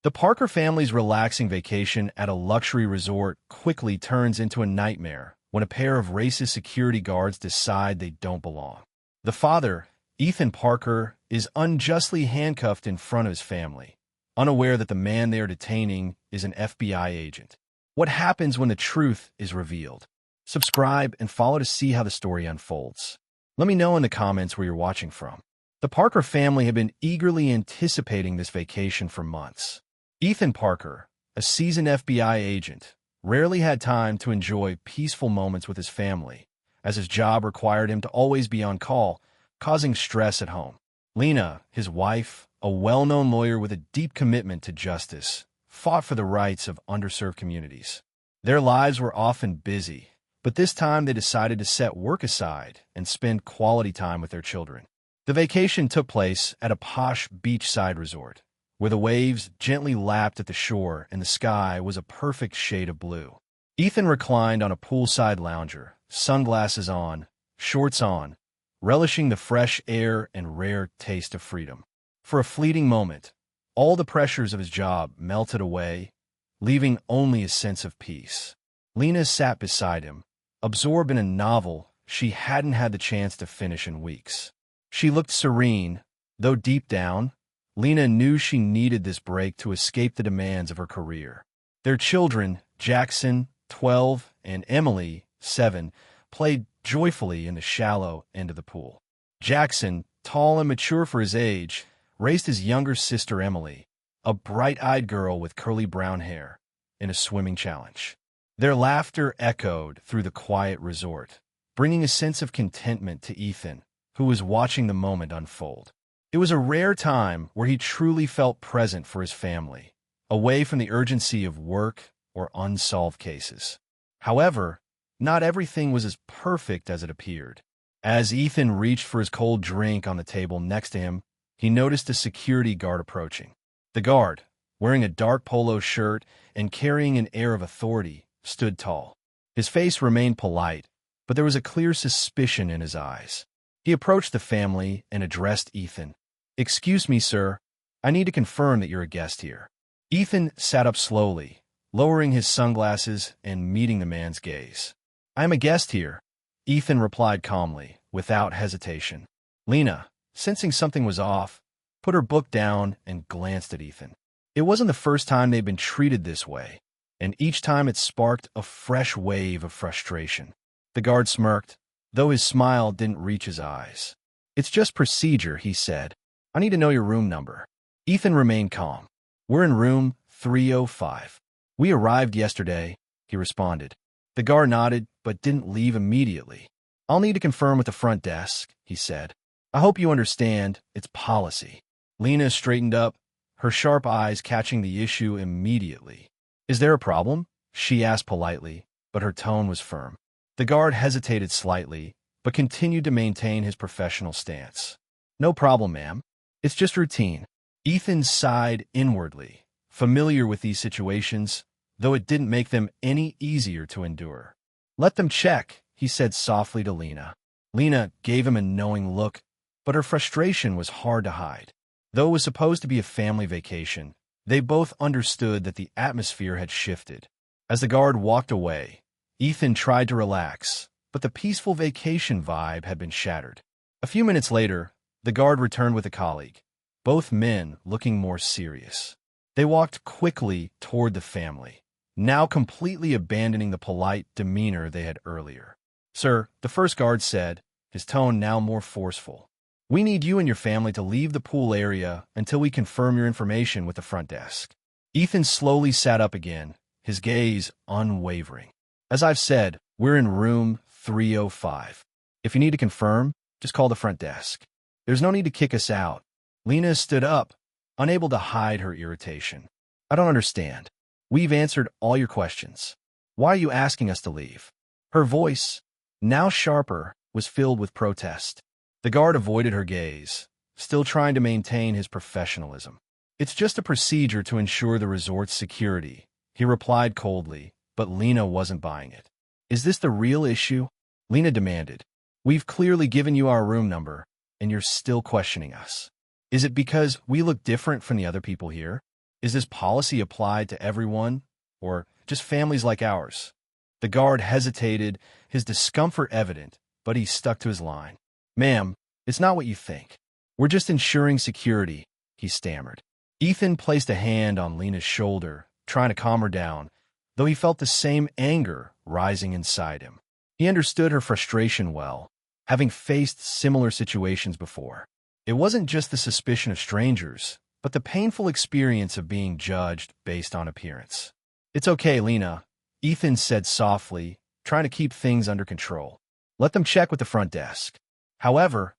The Parker family's relaxing vacation at a luxury resort quickly turns into a nightmare when a pair of racist security guards decide they don't belong. The father, Ethan Parker, is unjustly handcuffed in front of his family, unaware that the man they are detaining is an FBI agent. What happens when the truth is revealed? Subscribe and follow to see how the story unfolds. Let me know in the comments where you're watching from. The Parker family have been eagerly anticipating this vacation for months. Ethan Parker, a seasoned FBI agent, rarely had time to enjoy peaceful moments with his family, as his job required him to always be on call, causing stress at home. Lena, his wife, a well-known lawyer with a deep commitment to justice, fought for the rights of underserved communities. Their lives were often busy, but this time they decided to set work aside and spend quality time with their children. The vacation took place at a posh beachside resort, where the waves gently lapped at the shore and the sky was a perfect shade of blue. Ethan reclined on a poolside lounger, sunglasses on, shorts on, relishing the fresh air and rare taste of freedom. For a fleeting moment, all the pressures of his job melted away, leaving only a sense of peace. Lena sat beside him, absorbed in a novel she hadn't had the chance to finish in weeks. She looked serene, though deep down, Lena knew she needed this break to escape the demands of her career. Their children, Jackson, 12, and Emily, 7, played joyfully in the shallow end of the pool. Jackson, tall and mature for his age, raced his younger sister Emily, a bright-eyed girl with curly brown hair, in a swimming challenge. Their laughter echoed through the quiet resort, bringing a sense of contentment to Ethan, who was watching the moment unfold. It was a rare time where he truly felt present for his family, away from the urgency of work or unsolved cases. However, not everything was as perfect as it appeared. As Ethan reached for his cold drink on the table next to him, he noticed a security guard approaching. The guard, wearing a dark polo shirt and carrying an air of authority, stood tall. His face remained polite, but there was a clear suspicion in his eyes. He approached the family and addressed Ethan. "Excuse me, sir. I need to confirm that you're a guest here." Ethan sat up slowly, lowering his sunglasses and meeting the man's gaze. "I am a guest here," Ethan replied calmly, without hesitation. Lena, sensing something was off, put her book down and glanced at Ethan. It wasn't the first time they'd been treated this way, and each time it sparked a fresh wave of frustration. The guard smirked, though his smile didn't reach his eyes. "It's just procedure," he said. "I need to know your room number." Ethan remained calm. "We're in room 305. We arrived yesterday," he responded. The guard nodded, but didn't leave immediately. "I'll need to confirm with the front desk," he said. "I hope you understand, it's policy." Lena straightened up, her sharp eyes catching the issue immediately. "Is there a problem?" she asked politely, but her tone was firm. The guard hesitated slightly, but continued to maintain his professional stance. "No problem, ma'am. It's just routine." Ethan sighed inwardly, familiar with these situations, though it didn't make them any easier to endure. "Let them check," he said softly to Lena. Lena gave him a knowing look, but her frustration was hard to hide. Though it was supposed to be a family vacation, they both understood that the atmosphere had shifted. As the guard walked away, Ethan tried to relax, but the peaceful vacation vibe had been shattered. A few minutes later, the guard returned with a colleague, both men looking more serious. They walked quickly toward the family, now completely abandoning the polite demeanor they had earlier. "Sir," the first guard said, his tone now more forceful, "we need you and your family to leave the pool area until we confirm your information with the front desk." Ethan slowly sat up again, his gaze unwavering. "As I've said, we're in room 305. If you need to confirm, just call the front desk. There's no need to kick us out." Lena stood up, unable to hide her irritation. "I don't understand. We've answered all your questions. Why are you asking us to leave?" Her voice, now sharper, was filled with protest. The guard avoided her gaze, still trying to maintain his professionalism. "It's just a procedure to ensure the resort's security," he replied coldly, but Lena wasn't buying it. "Is this the real issue?" Lena demanded. "We've clearly given you our room number, and you're still questioning us. Is it because we look different from the other people here?" Is this policy applied to everyone, or just families like ours? The guard hesitated, his discomfort evident, but he stuck to his line. Ma'am, it's not what you think. We're just ensuring security, he stammered. Ethan placed a hand on Lena's shoulder, trying to calm her down, though he felt the same anger rising inside him. He understood her frustration well, having faced similar situations before. It wasn't just the suspicion of strangers, but the painful experience of being judged based on appearance. It's okay, Lena, Ethan said softly, trying to keep things under control. Let them check with the front desk. However,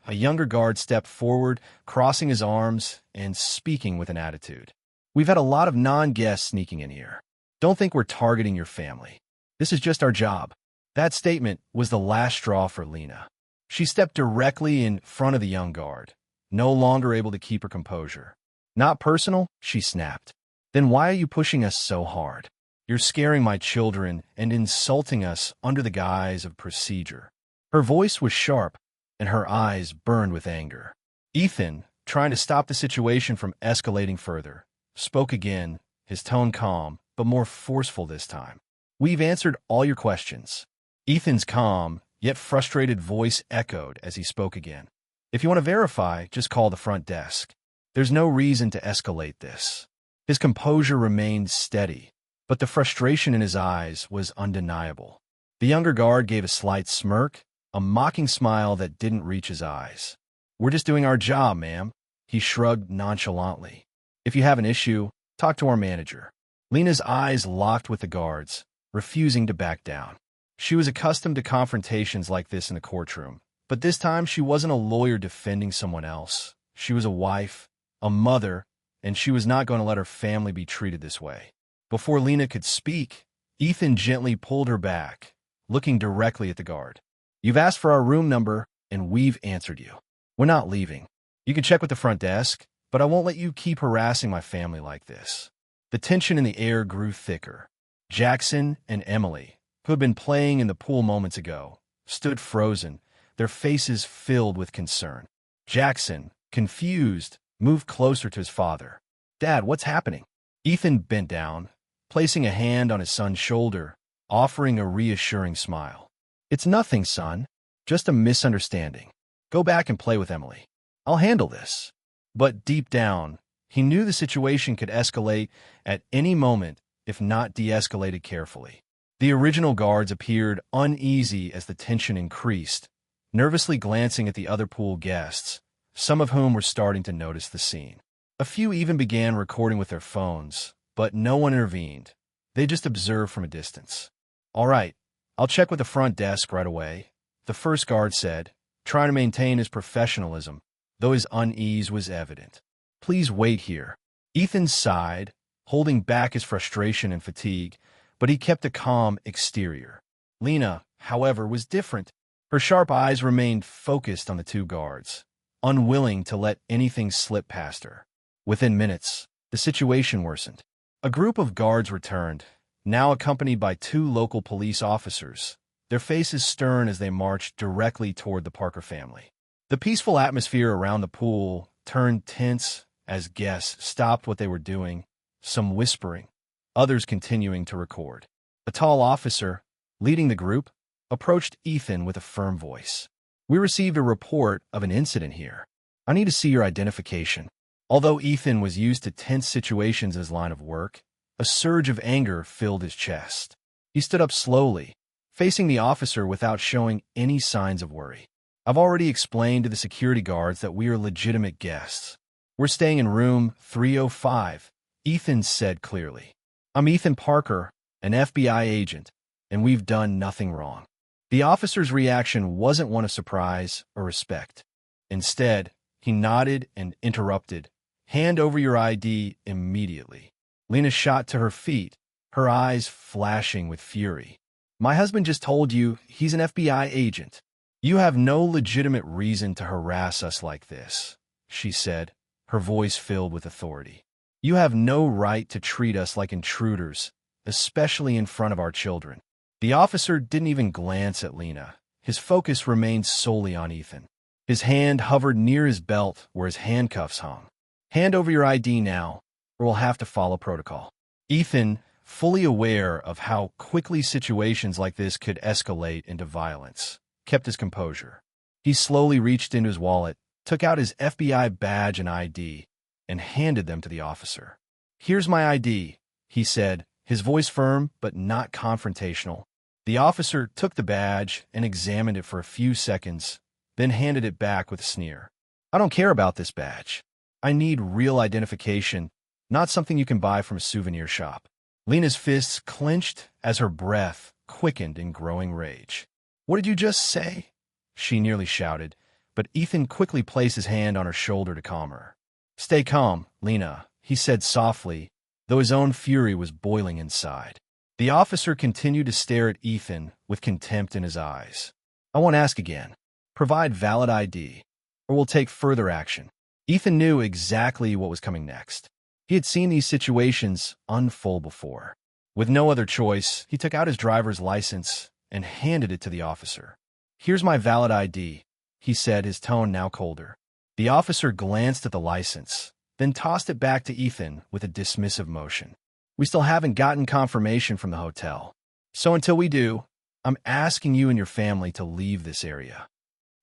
a younger guard stepped forward, crossing his arms and speaking with an attitude. We've had a lot of non-guests sneaking in here. Don't think we're targeting your family. This is just our job. That statement was the last straw for Lena. She stepped directly in front of the young guard, no longer able to keep her composure. Not personal, she snapped. Then why are you pushing us so hard? You're scaring my children and insulting us under the guise of procedure. Her voice was sharp, and her eyes burned with anger. Ethan, trying to stop the situation from escalating further, spoke again, his tone calm, but more forceful this time. We've answered all your questions. Ethan's calm, yet frustrated voice echoed as he spoke again. If you want to verify, just call the front desk. There's no reason to escalate this. His composure remained steady, but the frustration in his eyes was undeniable. The younger guard gave a slight smirk, a mocking smile that didn't reach his eyes. We're just doing our job, ma'am. He shrugged nonchalantly. If you have an issue, talk to our manager. Lena's eyes locked with the guards, refusing to back down. She was accustomed to confrontations like this in the courtroom, but this time she wasn't a lawyer defending someone else. She was a wife, a mother, and she was not going to let her family be treated this way. Before Lena could speak, Ethan gently pulled her back, looking directly at the guard. You've asked for our room number, and we've answered you. We're not leaving. You can check with the front desk, but I won't let you keep harassing my family like this. The tension in the air grew thicker. Jackson and Emily, who had been playing in the pool moments ago, stood frozen, their faces filled with concern. Jackson, confused, moved closer to his father. Dad, what's happening? Ethan bent down, placing a hand on his son's shoulder, offering a reassuring smile. It's nothing, son. Just a misunderstanding. Go back and play with Emily. I'll handle this. But deep down, he knew the situation could escalate at any moment if not de-escalated carefully. The original guards appeared uneasy as the tension increased, nervously glancing at the other pool guests, some of whom were starting to notice the scene. A few even began recording with their phones, but no one intervened. They just observed from a distance. All right, I'll check with the front desk right away, the first guard said, trying to maintain his professionalism, though his unease was evident. Please wait here. Ethan sighed, holding back his frustration and fatigue, but he kept a calm exterior. Lena, however, was different. Her sharp eyes remained focused on the two guards, unwilling to let anything slip past her. Within minutes, the situation worsened. A group of guards returned, now accompanied by two local police officers, their faces stern as they marched directly toward the Parker family. The peaceful atmosphere around the pool turned tense as guests stopped what they were doing, some whispering, others continuing to record. A tall officer, leading the group, approached Ethan with a firm voice. We received a report of an incident here. I need to see your identification. Although Ethan was used to tense situations in his line of work, a surge of anger filled his chest. He stood up slowly, facing the officer without showing any signs of worry. I've already explained to the security guards that we are legitimate guests. We're staying in room 305, Ethan said clearly. I'm Ethan Parker, an FBI agent, and we've done nothing wrong. The officer's reaction wasn't one of surprise or respect. Instead, he nodded and interrupted. Hand over your ID immediately. Lena shot to her feet, her eyes flashing with fury. My husband just told you he's an FBI agent. You have no legitimate reason to harass us like this, she said, her voice filled with authority. You have no right to treat us like intruders, especially in front of our children. The officer didn't even glance at Lena. His focus remained solely on Ethan. His hand hovered near his belt where his handcuffs hung. Hand over your ID now, or we'll have to follow protocol." Ethan, fully aware of how quickly situations like this could escalate into violence, kept his composure. He slowly reached into his wallet, took out his FBI badge and ID, and handed them to the officer. "Here's my ID," he said, his voice firm but not confrontational. The officer took the badge and examined it for a few seconds, then handed it back with a sneer. "I don't care about this badge. I need real identification, not something you can buy from a souvenir shop." Lena's fists clenched as her breath quickened in growing rage. "What did you just say?" she nearly shouted, but Ethan quickly placed his hand on her shoulder to calm her. "Stay calm, Lena," he said softly, though his own fury was boiling inside. The officer continued to stare at Ethan with contempt in his eyes. "I won't ask again. Provide valid ID, or we'll take further action." Ethan knew exactly what was coming next. He had seen these situations unfold before. With no other choice, he took out his driver's license and handed it to the officer. "Here's my valid ID," he said, his tone now colder. The officer glanced at the license, then tossed it back to Ethan with a dismissive motion. "We still haven't gotten confirmation from the hotel. So until we do, I'm asking you and your family to leave this area."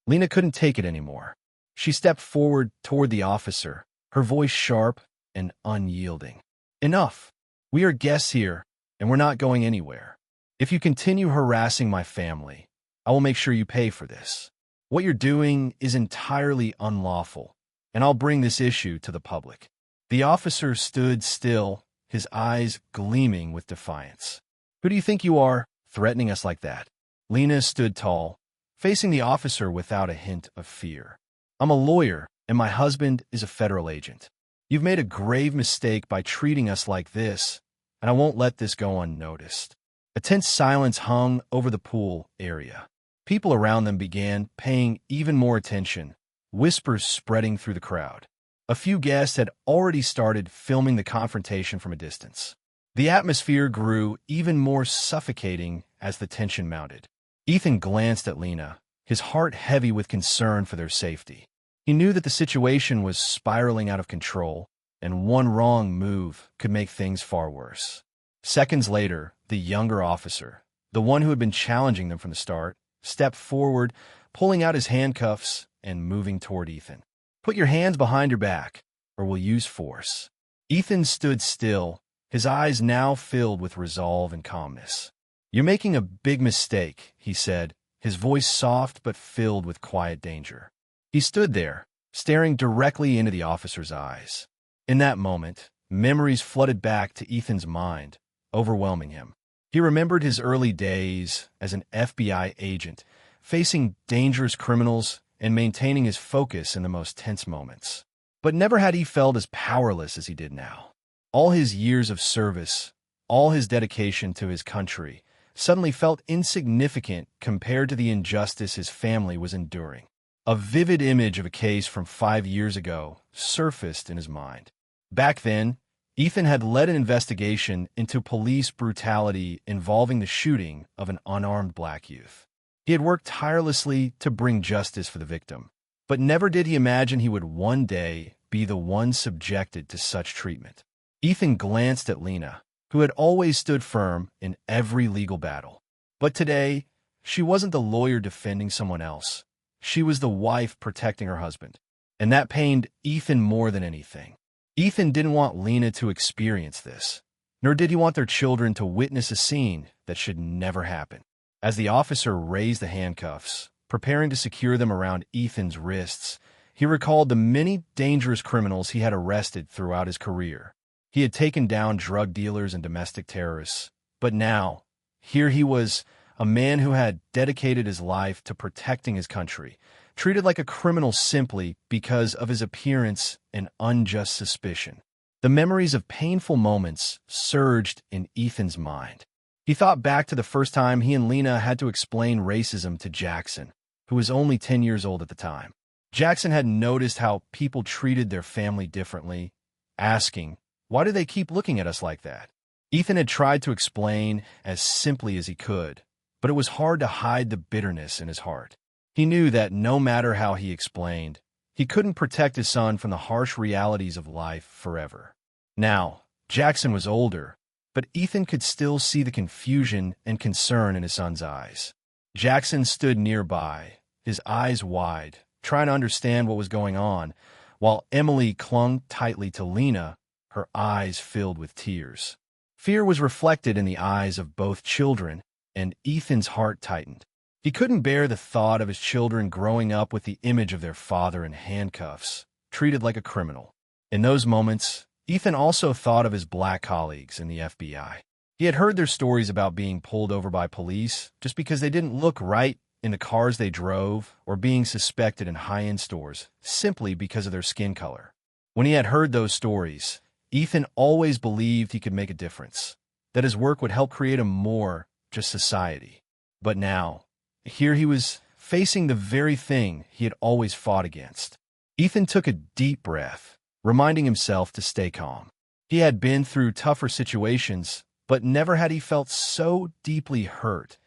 Lena couldn't take it anymore. She stepped forward toward the officer, her voice sharp and unyielding. "Enough. We are guests here, and we're not going anywhere. If you continue harassing my family, I will make sure you pay for this. What you're doing is entirely unlawful, and I'll bring this issue to the public." The officer stood still, his eyes gleaming with defiance. "Who do you think you are, threatening us like that?" Lena stood tall, facing the officer without a hint of fear. "I'm a lawyer, and my husband is a federal agent. You've made a grave mistake by treating us like this, and I won't let this go unnoticed." A tense silence hung over the pool area. People around them began paying even more attention, whispers spreading through the crowd. A few guests had already started filming the confrontation from a distance. The atmosphere grew even more suffocating as the tension mounted. Ethan glanced at Lena, his heart heavy with concern for their safety. He knew that the situation was spiraling out of control, and one wrong move could make things far worse. Seconds later, the younger officer, the one who had been challenging them from the start, stepped forward, pulling out his handcuffs and moving toward Ethan. "Put your hands behind your back, or we'll use force." Ethan stood still, his eyes now filled with resolve and calmness. "You're making a big mistake," he said, his voice soft but filled with quiet danger. He stood there, staring directly into the officer's eyes. In that moment, memories flooded back to Ethan's mind, overwhelming him. He remembered his early days as an FBI agent, facing dangerous criminals and maintaining his focus in the most tense moments. But never had he felt as powerless as he did now. All his years of service, all his dedication to his country, suddenly felt insignificant compared to the injustice his family was enduring. A vivid image of a case from 5 years ago surfaced in his mind. Back then, Ethan had led an investigation into police brutality involving the shooting of an unarmed black youth. He had worked tirelessly to bring justice for the victim, but never did he imagine he would one day be the one subjected to such treatment. Ethan glanced at Lena, who had always stood firm in every legal battle. But today, she wasn't the lawyer defending someone else. She was the wife protecting her husband, and that pained Ethan more than anything. Ethan didn't want Lena to experience this, nor did he want their children to witness a scene that should never happen. As the officer raised the handcuffs, preparing to secure them around Ethan's wrists, he recalled the many dangerous criminals he had arrested throughout his career. He had taken down drug dealers and domestic terrorists, but now, here he was, a man who had dedicated his life to protecting his country, treated like a criminal simply because of his appearance and unjust suspicion. The memories of painful moments surged in Ethan's mind. He thought back to the first time he and Lena had to explain racism to Jackson, who was only 10 years old at the time. Jackson had noticed how people treated their family differently, asking, "Why do they keep looking at us like that?" Ethan had tried to explain as simply as he could, but it was hard to hide the bitterness in his heart. He knew that no matter how he explained, he couldn't protect his son from the harsh realities of life forever. Now, Jackson was older, but Ethan could still see the confusion and concern in his son's eyes. Jackson stood nearby, his eyes wide, trying to understand what was going on, while Emily clung tightly to Lena, her eyes filled with tears. Fear was reflected in the eyes of both children, and Ethan's heart tightened. He couldn't bear the thought of his children growing up with the image of their father in handcuffs, treated like a criminal. In those moments, Ethan also thought of his black colleagues in the FBI. He had heard their stories about being pulled over by police just because they didn't look right in the cars they drove, or being suspected in high-end stores simply because of their skin color. When he had heard those stories, Ethan always believed he could make a difference, that his work would help create a more just society. But now, here he was facing the very thing he had always fought against. Ethan took a deep breath, reminding himself to stay calm. He had been through tougher situations, but never had he felt so deeply hurt,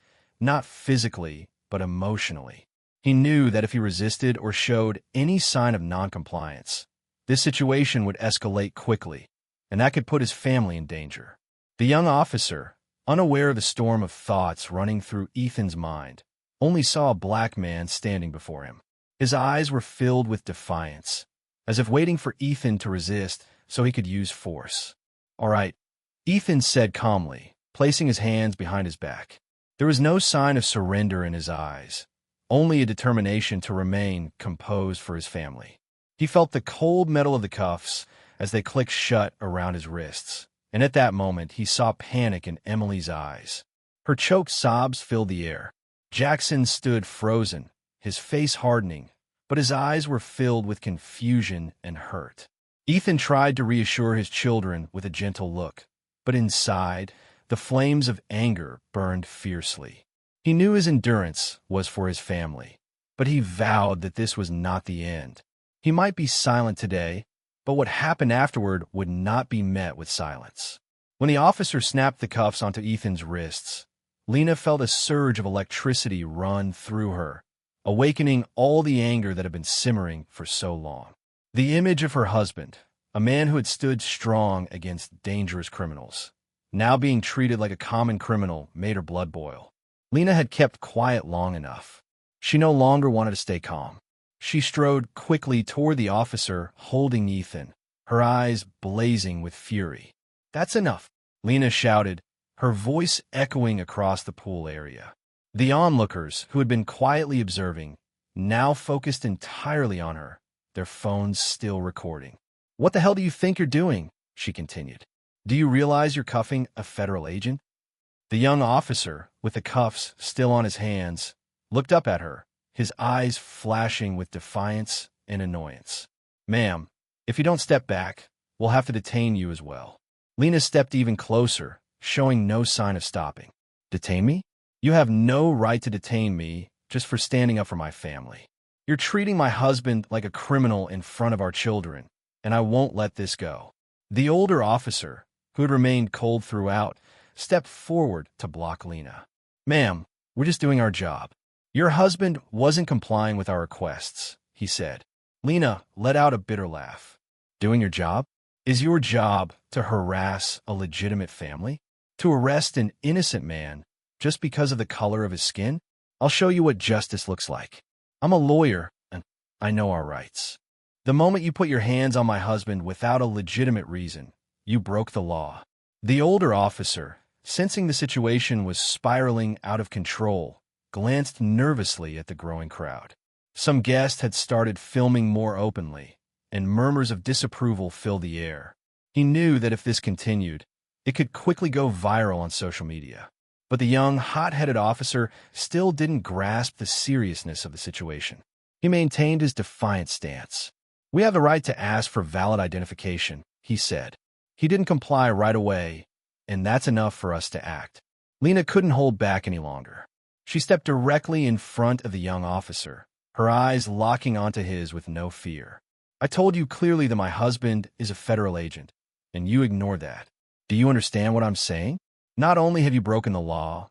not physically, but emotionally. He knew that if he resisted or showed any sign of noncompliance, this situation would escalate quickly, and that could put his family in danger. The young officer, unaware of the storm of thoughts running through Ethan's mind, only saw a black man standing before him. His eyes were filled with defiance, as if waiting for Ethan to resist so he could use force. "All right," Ethan said calmly, placing his hands behind his back. There was no sign of surrender in his eyes, only a determination to remain composed for his family. He felt the cold metal of the cuffs as they clicked shut around his wrists, and at that moment he saw panic in Emily's eyes. Her choked sobs filled the air. Jackson stood frozen, his face hardening, but his eyes were filled with confusion and hurt. Ethan tried to reassure his children with a gentle look, but inside, the flames of anger burned fiercely. He knew his endurance was for his family, but he vowed that this was not the end. He might be silent today, but what happened afterward would not be met with silence. When the officer snapped the cuffs onto Ethan's wrists, Lena felt a surge of electricity run through her, awakening all the anger that had been simmering for so long. The image of her husband, a man who had stood strong against dangerous criminals, now being treated like a common criminal, made her blood boil. Lena had kept quiet long enough. She no longer wanted to stay calm. She strode quickly toward the officer holding Ethan, her eyes blazing with fury. "That's enough," Lena shouted, her voice echoing across the pool area. The onlookers, who had been quietly observing, now focused entirely on her, their phones still recording. "What the hell do you think you're doing?" she continued. "Do you realize you're cuffing a federal agent?" The young officer, with the cuffs still on his hands, looked up at her, his eyes flashing with defiance and annoyance. "Ma'am, if you don't step back, we'll have to detain you as well." Lena stepped even closer, showing no sign of stopping. "Detain me? You have no right to detain me just for standing up for my family. You're treating my husband like a criminal in front of our children, and I won't let this go." The older officer, who had remained cold throughout, stepped forward to block Lena. "Ma'am, we're just doing our job. Your husband wasn't complying with our requests," he said. Lena let out a bitter laugh. "Doing your job? Is your job to harass a legitimate family? To arrest an innocent man just because of the color of his skin? I'll show you what justice looks like. I'm a lawyer, and I know our rights. The moment you put your hands on my husband without a legitimate reason, you broke the law." The older officer, sensing the situation was spiraling out of control, glanced nervously at the growing crowd. Some guests had started filming more openly, and murmurs of disapproval filled the air. He knew that if this continued, it could quickly go viral on social media. But the young, hot-headed officer still didn't grasp the seriousness of the situation. He maintained his defiant stance. "We have the right to ask for valid identification," he said. "He didn't comply right away, and that's enough for us to act." Lena couldn't hold back any longer. She stepped directly in front of the young officer, her eyes locking onto his with no fear. "I told you clearly that my husband is a federal agent, and you ignored that. Do you understand what I'm saying? Not only have you broken the law,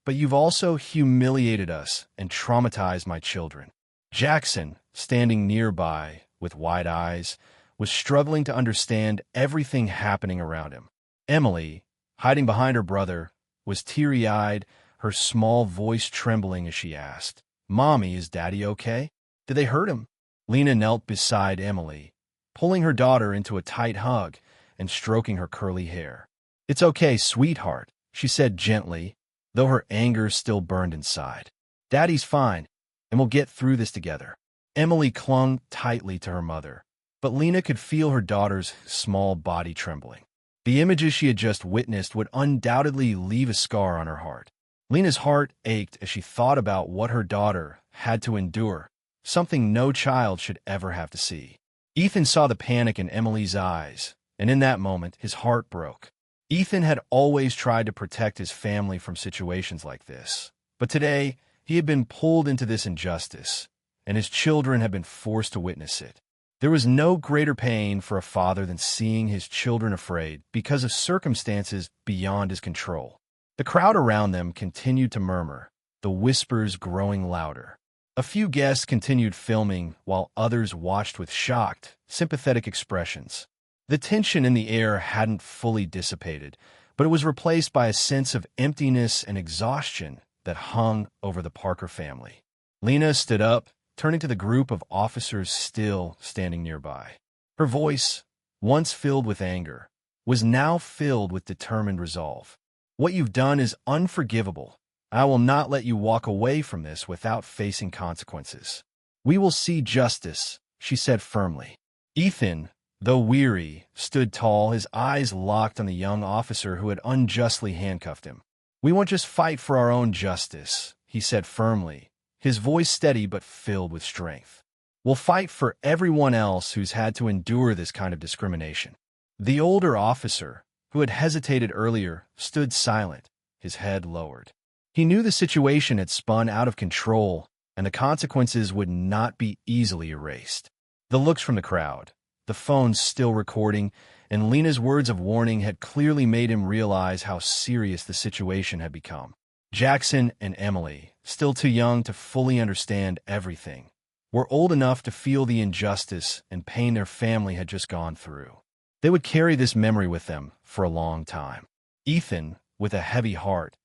but you've also humiliated us and traumatized my children." Jackson, standing nearby with wide eyes, was struggling to understand everything happening around him. Emily, hiding behind her brother, was teary-eyed, her small voice trembling as she asked, "Mommy, is Daddy okay? Did they hurt him?" Lena knelt beside Emily, pulling her daughter into a tight hug and stroking her curly hair. "It's okay, sweetheart," she said gently, though her anger still burned inside. "Daddy's fine, and we'll get through this together." Emily clung tightly to her mother, but Lena could feel her daughter's small body trembling. The images she had just witnessed would undoubtedly leave a scar on her heart. Lena's heart ached as she thought about what her daughter had to endure, something no child should ever have to see. Ethan saw the panic in Emily's eyes, and in that moment, his heart broke. Ethan had always tried to protect his family from situations like this, but today, he had been pulled into this injustice, and his children had been forced to witness it. There was no greater pain for a father than seeing his children afraid because of circumstances beyond his control. The crowd around them continued to murmur, the whispers growing louder. A few guests continued filming while others watched with shocked, sympathetic expressions. The tension in the air hadn't fully dissipated, but it was replaced by a sense of emptiness and exhaustion that hung over the Parker family. Lena stood up, turning to the group of officers still standing nearby. Her voice, once filled with anger, was now filled with determined resolve. "What you've done is unforgivable. I will not let you walk away from this without facing consequences. We will see justice," she said firmly. Ethan, though weary, stood tall, his eyes locked on the young officer who had unjustly handcuffed him. "We won't just fight for our own justice," he said firmly, his voice steady but filled with strength. "We'll fight for everyone else who's had to endure this kind of discrimination." The older officer, who had hesitated earlier, stood silent, his head lowered. He knew the situation had spun out of control, and the consequences would not be easily erased. The looks from the crowd, the phones still recording, and Lena's words of warning had clearly made him realize how serious the situation had become. Jackson and Emily, still too young to fully understand everything, were old enough to feel the injustice and pain their family had just gone through. They would carry this memory with them for a long time. Ethan, with a heavy heart,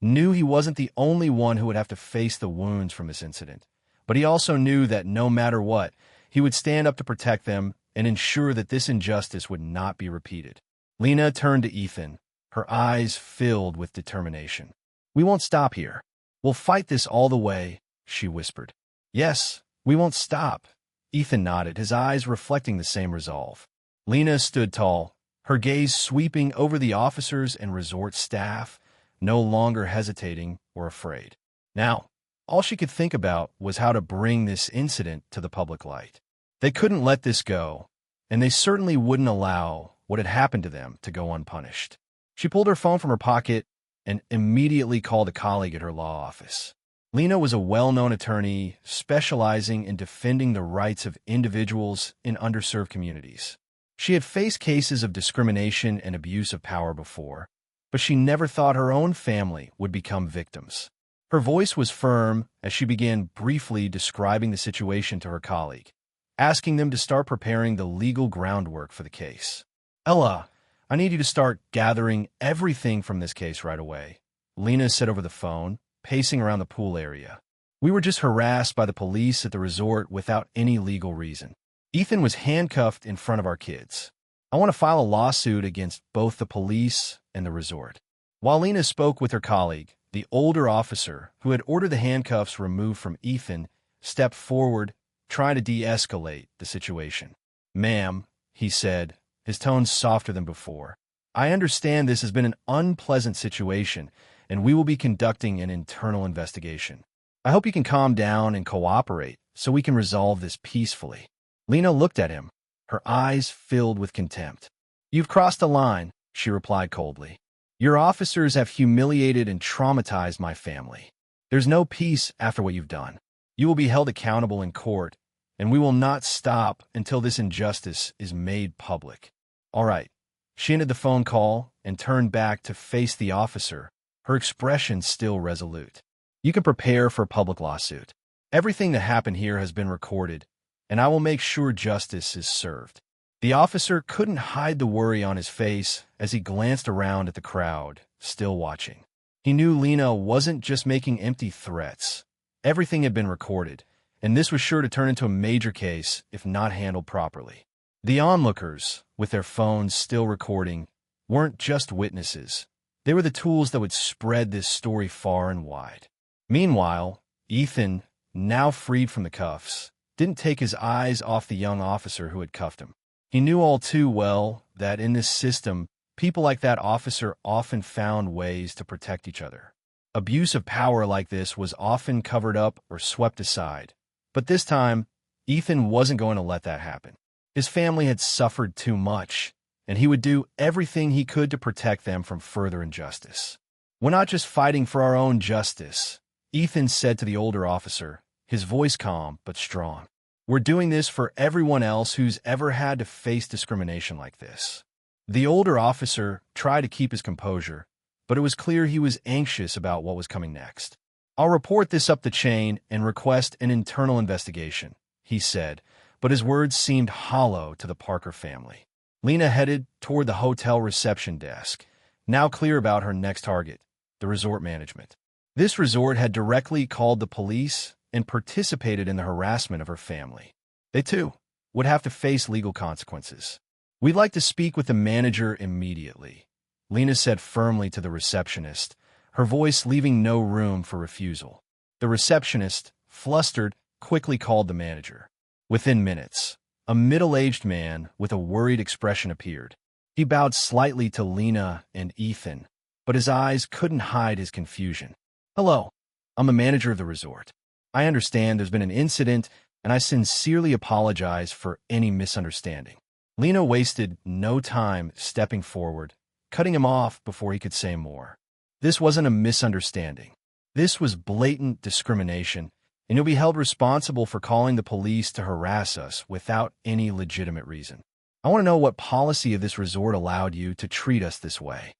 knew he wasn't the only one who would have to face the wounds from this incident, but he also knew that no matter what, he would stand up to protect them and ensure that this injustice would not be repeated. Lena turned to Ethan, her eyes filled with determination. "We won't stop here. We'll fight this all the way," she whispered. "Yes, we won't stop." Ethan nodded, his eyes reflecting the same resolve. Lena stood tall, her gaze sweeping over the officers and resort staff, no longer hesitating or afraid. Now, all she could think about was how to bring this incident to the public light. They couldn't let this go, and they certainly wouldn't allow what had happened to them to go unpunished. She pulled her phone from her pocket and immediately called a colleague at her law office. Lena was a well-known attorney specializing in defending the rights of individuals in underserved communities. She had faced cases of discrimination and abuse of power before, but she never thought her own family would become victims. Her voice was firm as she began briefly describing the situation to her colleague, asking them to start preparing the legal groundwork for the case. "Ella, I need you to start gathering everything from this case right away," Lena said over the phone, pacing around the pool area. "We were just harassed by the police at the resort without any legal reason. Ethan was handcuffed in front of our kids. I want to file a lawsuit against both the police and the resort." While Lena spoke with her colleague, the older officer, who had ordered the handcuffs removed from Ethan, stepped forward, trying to de-escalate the situation. "Ma'am," he said, his tone softer than before, "I understand this has been an unpleasant situation, and we will be conducting an internal investigation. I hope you can calm down and cooperate so we can resolve this peacefully." Lena looked at him, her eyes filled with contempt. "You've crossed a line," she replied coldly. "Your officers have humiliated and traumatized my family. There's no peace after what you've done. You will be held accountable in court, and we will not stop until this injustice is made public." "All right." She ended the phone call and turned back to face the officer, her expression still resolute. "You can prepare for a public lawsuit. Everything that happened here has been recorded, and I will make sure justice is served." The officer couldn't hide the worry on his face as he glanced around at the crowd, still watching. He knew Lena wasn't just making empty threats. Everything had been recorded, and this was sure to turn into a major case if not handled properly. The onlookers, with their phones still recording, weren't just witnesses. They were the tools that would spread this story far and wide. Meanwhile, Ethan, now freed from the cuffs, didn't take his eyes off the young officer who had cuffed him. He knew all too well that in this system, people like that officer often found ways to protect each other. Abuse of power like this was often covered up or swept aside. But this time, Ethan wasn't going to let that happen. His family had suffered too much, and he would do everything he could to protect them from further injustice. "We're not just fighting for our own justice," Ethan said to the older officer, his voice calm but strong. "We're doing this for everyone else who's ever had to face discrimination like this." The older officer tried to keep his composure, but it was clear he was anxious about what was coming next. "I'll report this up the chain and request an internal investigation," he said, but his words seemed hollow to the Parker family. Lena headed toward the hotel reception desk, now clear about her next target, the resort management. This resort had directly called the police and participated in the harassment of her family. They, too, would have to face legal consequences. "We'd like to speak with the manager immediately," Lena said firmly to the receptionist, her voice leaving no room for refusal. The receptionist, flustered, quickly called the manager. Within minutes, a middle-aged man with a worried expression appeared. He bowed slightly to Lena and Ethan, but his eyes couldn't hide his confusion. "Hello, I'm the manager of the resort. I understand there's been an incident, and I sincerely apologize for any misunderstanding." Lena wasted no time stepping forward, cutting him off before he could say more. "This wasn't a misunderstanding. This was blatant discrimination, and you'll be held responsible for calling the police to harass us without any legitimate reason. I want to know what policy of this resort allowed you to treat us this way."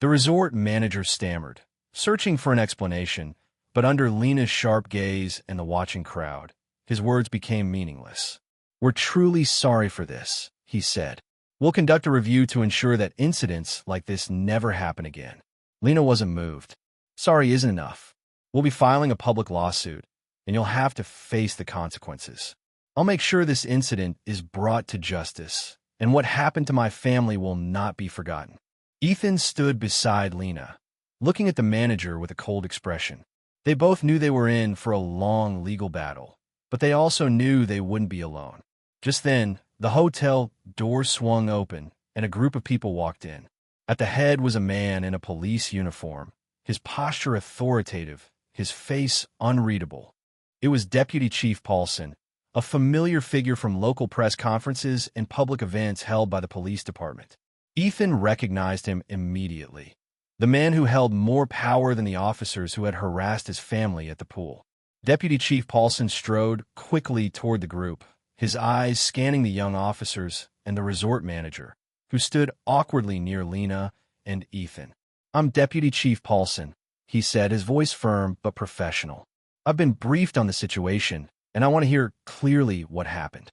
The resort manager stammered, searching for an explanation, but under Lena's sharp gaze and the watching crowd, his words became meaningless. "We're truly sorry for this," he said. "We'll conduct a review to ensure that incidents like this never happen again." Lena wasn't moved. "Sorry isn't enough. We'll be filing a public lawsuit, and you'll have to face the consequences. I'll make sure this incident is brought to justice, and what happened to my family will not be forgotten." Ethan stood beside Lena, looking at the manager with a cold expression. They both knew they were in for a long legal battle, but they also knew they wouldn't be alone. Just then, the hotel door swung open, and a group of people walked in. At the head was a man in a police uniform, his posture authoritative, his face unreadable. It was Deputy Chief Paulson, a familiar figure from local press conferences and public events held by the police department. Ethan recognized him immediately. The man who held more power than the officers who had harassed his family at the pool. Deputy Chief Paulson strode quickly toward the group, his eyes scanning the young officers and the resort manager, who stood awkwardly near Lena and Ethan. "I'm Deputy Chief Paulson," he said, his voice firm but professional. "I've been briefed on the situation, and I want to hear clearly what happened."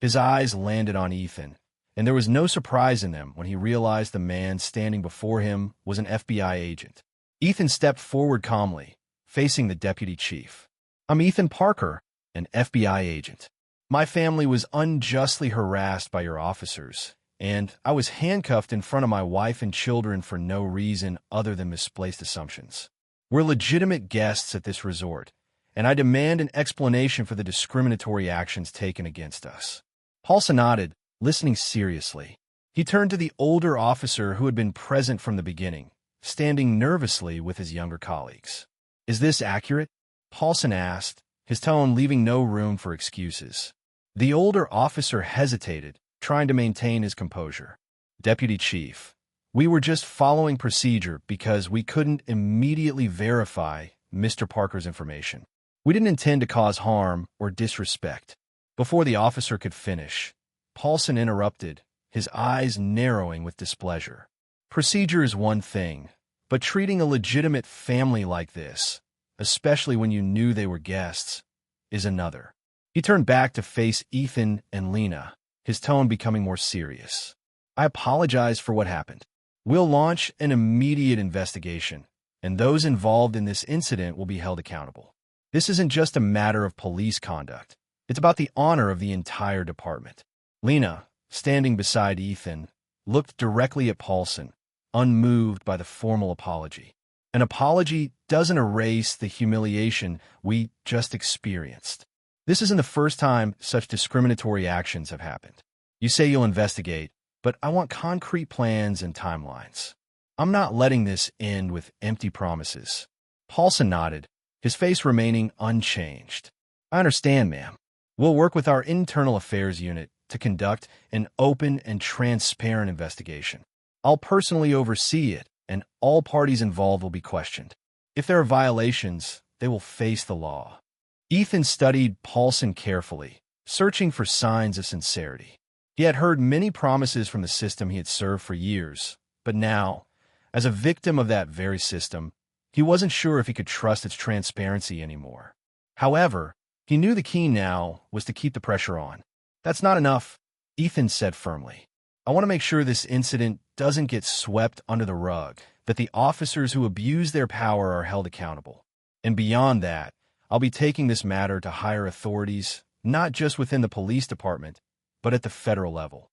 His eyes landed on Ethan, and there was no surprise in them when he realized the man standing before him was an FBI agent. Ethan stepped forward calmly, facing the deputy chief. "I'm Ethan Parker, an FBI agent. My family was unjustly harassed by your officers, and I was handcuffed in front of my wife and children for no reason other than misplaced assumptions. We're legitimate guests at this resort, and I demand an explanation for the discriminatory actions taken against us." Paulson nodded, listening seriously. He turned to the older officer who had been present from the beginning, standing nervously with his younger colleagues. "Is this accurate?" Paulson asked, his tone leaving no room for excuses. The older officer hesitated, trying to maintain his composure. "Deputy Chief, we were just following procedure because we couldn't immediately verify Mr. Parker's information. We didn't intend to cause harm or disrespect." Before the officer could finish, Paulson interrupted, his eyes narrowing with displeasure. "Procedure is one thing, but treating a legitimate family like this, especially when you knew they were guests, is another." He turned back to face Ethan and Lena, his tone becoming more serious. "I apologize for what happened. We'll launch an immediate investigation, and those involved in this incident will be held accountable. This isn't just a matter of police conduct. It's about the honor of the entire department." Lena, standing beside Ethan, looked directly at Paulson, unmoved by the formal apology. An apology doesn't erase the humiliation we just experienced. This isn't the first time such discriminatory actions have happened. You say you'll investigate, but I want concrete plans and timelines. I'm not letting this end with empty promises. Paulson nodded, his face remaining unchanged. "I understand, ma'am. We'll work with our internal affairs unit to conduct an open and transparent investigation. I'll personally oversee it, and all parties involved will be questioned. If there are violations, they will face the law." Ethan studied Paulson carefully, searching for signs of sincerity. He had heard many promises from the system he had served for years, but now, as a victim of that very system, he wasn't sure if he could trust its transparency anymore. However, he knew the key now was to keep the pressure on. "That's not enough," Ethan said firmly. "I want to make sure this incident doesn't get swept under the rug, that the officers who abuse their power are held accountable. And beyond that, I'll be taking this matter to higher authorities, not just within the police department, but at the federal level."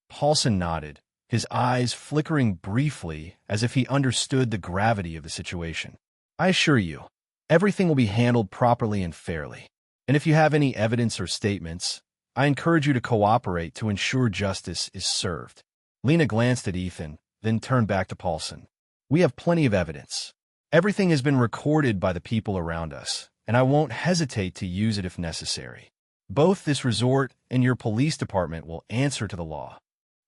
Paulson nodded, his eyes flickering briefly as if he understood the gravity of the situation. "I assure you, everything will be handled properly and fairly. And if you have any evidence or statements, I encourage you to cooperate to ensure justice is served." Lena glanced at Ethan, then turned back to Paulson. "We have plenty of evidence. Everything has been recorded by the people around us, and I won't hesitate to use it if necessary. Both this resort and your police department will answer to the law."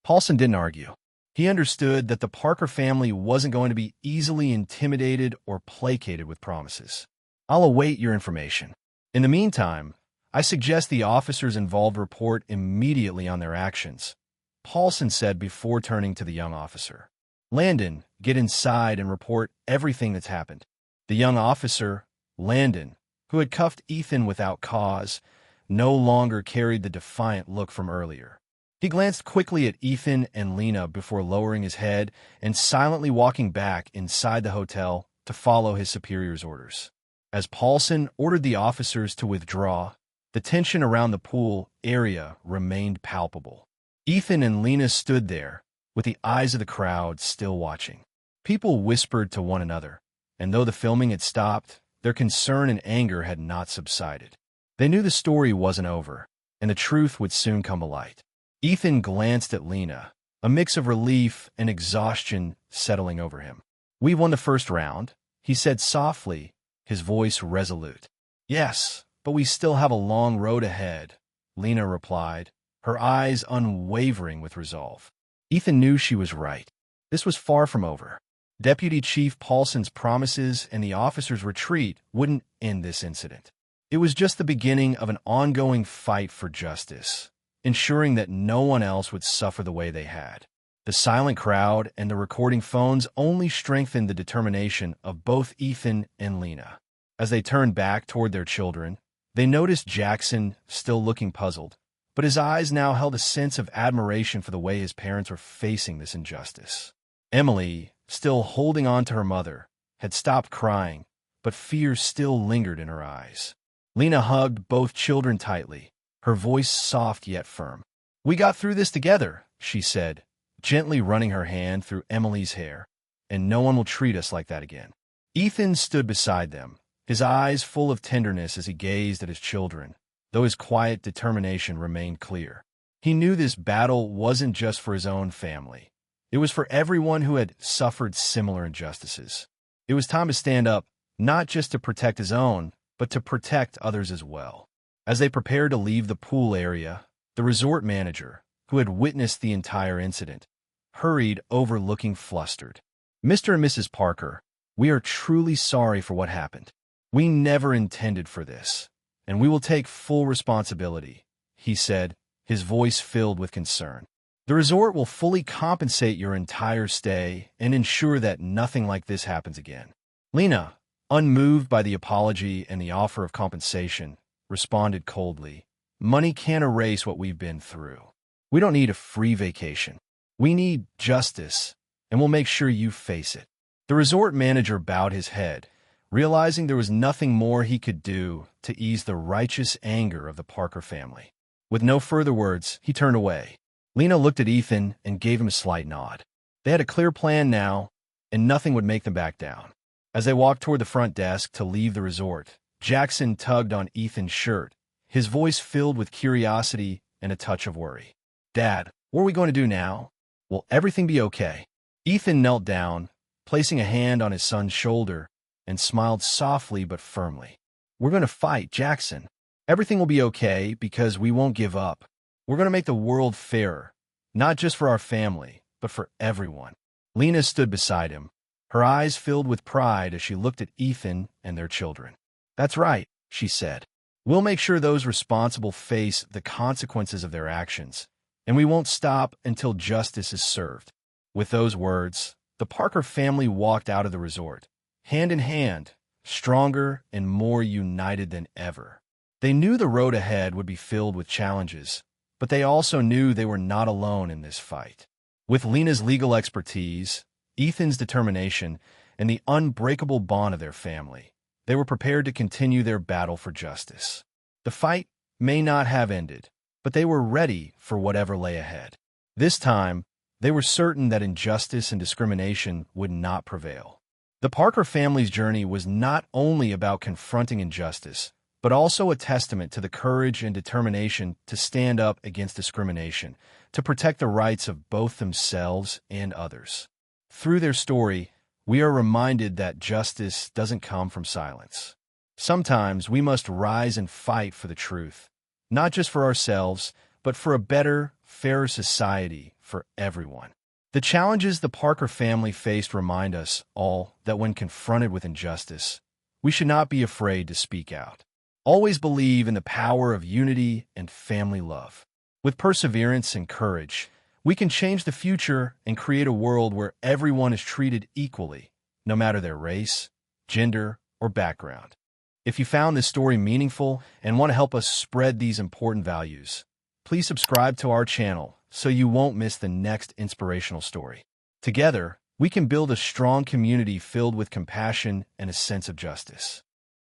Paulson didn't argue. He understood that the Parker family wasn't going to be easily intimidated or placated with promises. "I'll await your information. In the meantime, I suggest the officers involved report immediately on their actions," Paulson said before turning to the young officer. "Landon, get inside and report everything that's happened." The young officer, Landon, who had cuffed Ethan without cause, no longer carried the defiant look from earlier. He glanced quickly at Ethan and Lena before lowering his head and silently walking back inside the hotel to follow his superior's orders. As Paulson ordered the officers to withdraw, the tension around the pool area remained palpable. Ethan and Lena stood there, with the eyes of the crowd still watching. People whispered to one another, and though the filming had stopped, their concern and anger had not subsided. They knew the story wasn't over, and the truth would soon come to light. Ethan glanced at Lena, a mix of relief and exhaustion settling over him. "We won the first round," he said softly, his voice resolute. "Yes, but we still have a long road ahead," Lena replied, her eyes unwavering with resolve. Ethan knew she was right. This was far from over. Deputy Chief Paulson's promises and the officer's retreat wouldn't end this incident. It was just the beginning of an ongoing fight for justice, ensuring that no one else would suffer the way they had. The silent crowd and the recording phones only strengthened the determination of both Ethan and Lena. As they turned back toward their children, they noticed Jackson still looking puzzled, but his eyes now held a sense of admiration for the way his parents were facing this injustice. Emily, still holding on to her mother, had stopped crying, but fear still lingered in her eyes. Lena hugged both children tightly, her voice soft yet firm. "We got through this together," she said, gently running her hand through Emily's hair, "and no one will treat us like that again." Ethan stood beside them, his eyes full of tenderness as he gazed at his children, though his quiet determination remained clear. He knew this battle wasn't just for his own family. It was for everyone who had suffered similar injustices. It was time to stand up, not just to protect his own, but to protect others as well. As they prepared to leave the pool area, the resort manager, who had witnessed the entire incident, hurried over looking flustered. "Mr. and Mrs. Parker, we are truly sorry for what happened. We never intended for this, and we will take full responsibility," he said, his voice filled with concern. "The resort will fully compensate your entire stay and ensure that nothing like this happens again." Lena, unmoved by the apology and the offer of compensation, responded coldly, "Money can't erase what we've been through. We don't need a free vacation. We need justice, and we'll make sure you face it." The resort manager bowed his head, realizing there was nothing more he could do to ease the righteous anger of the Parker family. With no further words, he turned away. Lena looked at Ethan and gave him a slight nod. They had a clear plan now, and nothing would make them back down. As they walked toward the front desk to leave the resort, Jackson tugged on Ethan's shirt, his voice filled with curiosity and a touch of worry. "Dad, what are we going to do now? Will everything be okay?" Ethan knelt down, placing a hand on his son's shoulder, and smiled softly but firmly. "We're going to fight, Jackson. Everything will be okay because we won't give up. We're going to make the world fairer, not just for our family, but for everyone." Lena stood beside him, her eyes filled with pride as she looked at Ethan and their children. "That's right," she said. "We'll make sure those responsible face the consequences of their actions, and we won't stop until justice is served." With those words, the Parker family walked out of the resort, hand in hand, stronger and more united than ever. They knew the road ahead would be filled with challenges, but they also knew they were not alone in this fight. With Lena's legal expertise, Ethan's determination, and the unbreakable bond of their family, they were prepared to continue their battle for justice. The fight may not have ended, but they were ready for whatever lay ahead. This time, they were certain that injustice and discrimination would not prevail. The Parker family's journey was not only about confronting injustice, but also a testament to the courage and determination to stand up against discrimination, to protect the rights of both themselves and others. Through their story, we are reminded that justice doesn't come from silence. Sometimes we must rise and fight for the truth, not just for ourselves, but for a better, fairer society for everyone. The challenges the Parker family faced remind us all that when confronted with injustice, we should not be afraid to speak out. Always believe in the power of unity and family love. With perseverance and courage, we can change the future and create a world where everyone is treated equally, no matter their race, gender, or background. If you found this story meaningful and want to help us spread these important values, please subscribe to our channel so you won't miss the next inspirational story. Together, we can build a strong community filled with compassion and a sense of justice.